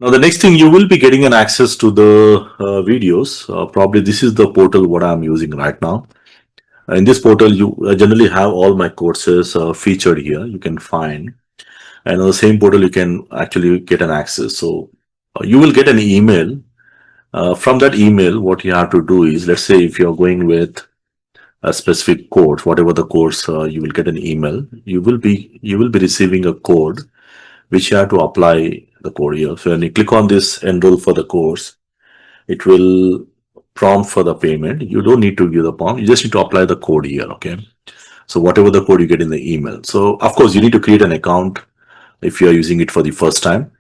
Now, the next thing, you will be getting an access to the videos. Probably this is the portal what I'm using right now. In this portal, you generally have all my courses featured here. You can find, and on the same portal, you can actually get an access. So you will get an email. From that email, what you have to do is, let's say if you're going with a specific course, whatever the course, you will get an email. You will be receiving a code which you have to apply the code here. So when you click on this enroll for the course, it will prompt for the payment. You don't need to give the prompt. You just need to apply the code here. Okay. So whatever the code you get in the email. So of course you need to create an account if you are using it for the first time.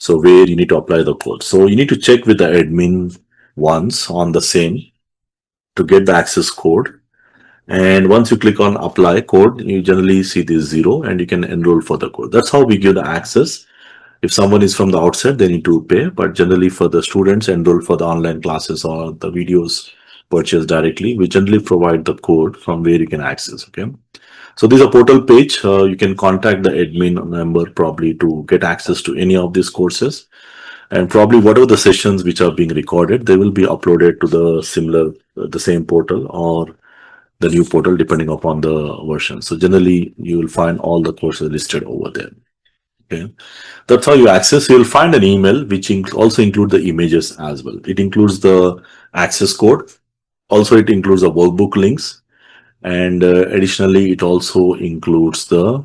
So where you need to apply the code. So you need to check with the admin once on the same to get the access code. And once you click on apply code, you generally see this 0 and you can enroll for the code. That's how we give the access. If someone is from the outside, they need to pay, but generally for the students enroll for the online classes or the videos purchased directly, we generally provide the code from where you can access. Okay. So this is a portal page. You can contact the admin member probably to get access to any of these courses. And probably whatever the sessions which are being recorded, they will be uploaded to the same portal or the new portal depending upon the version. So generally you will find all the courses listed over there. Okay, that's how you access. You'll find an email which also include the images as well. It includes the access code. Also, it includes the workbook links, and additionally, it also includes the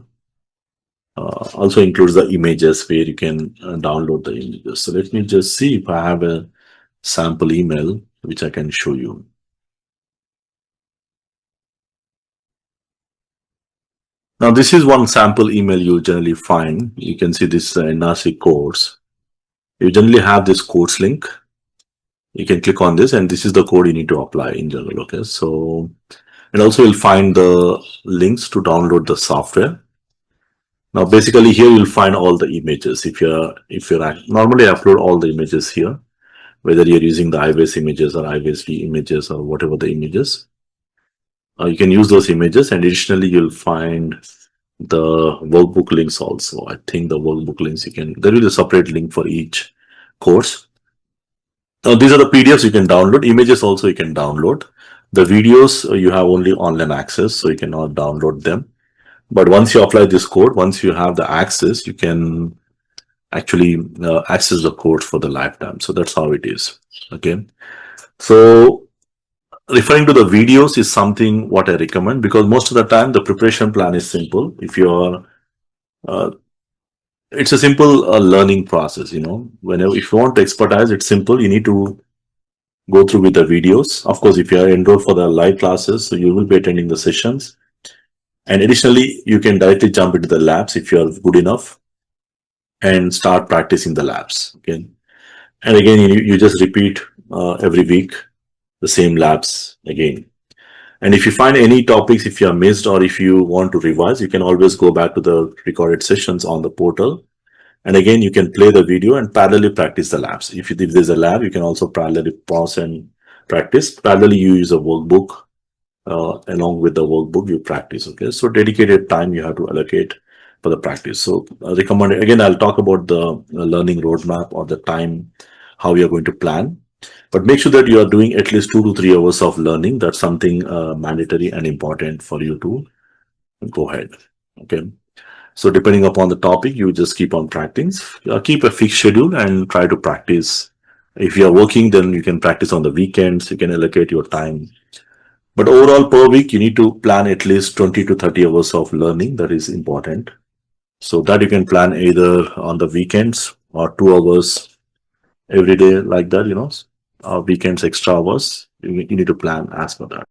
images where you can download the images. So let me just see if I have a sample email which I can show you. Now, this is one sample email you generally find. You can see this NRC course. You generally have this course link. You can click on this, and this is the code you need to apply in general. Okay, so and also you'll find the links to download the software. Now, basically here you'll find all the images. If you're normally I upload all the images here, whether you're using the iOS images or iOS images or whatever the images. You can use those images, and additionally you'll find the workbook links also. I think the workbook links there will be a separate link for each course. Now these are the PDFs you can download. Images also you can download. The videos you have only online access, so you cannot download them. But once you apply this code, once you have the access, you can actually access the code for the lifetime. So that's how it is. Okay. So referring to the videos is something what I recommend, because most of the time the preparation plan is simple. If you're it's a simple learning process. If you want to expertise, it's simple. You need to go through with the videos. Of course, if you are enrolled for the live classes, so you will be attending the sessions. And additionally, you can directly jump into the labs if you are good enough and start practicing the labs. Okay. And again, you just repeat every week the same labs again. And if you find any topics, if you are missed or if you want to revise, you can always go back to the recorded sessions on the portal. And again, you can play the video and parallelly practice the labs. If there's a lab, you can also parallelly pause and practice. Parallelly, you use a workbook. Along with the workbook, you practice. Okay, so dedicated time you have to allocate for the practice. So recommend again, I'll talk about the learning roadmap or the time, how you're going to plan. But make sure that you are doing at least 2 to 3 hours of learning. That's something mandatory and important for you to go ahead. Okay. So depending upon the topic, you just keep on practicing. Keep a fixed schedule and try to practice. If you are working, then you can practice on the weekends. You can allocate your time. But overall, per week, you need to plan at least 20 to 30 hours of learning. That is important. So that you can plan either on the weekends or 2 hours every day like that, weekends, extra hours. You need to plan as per that.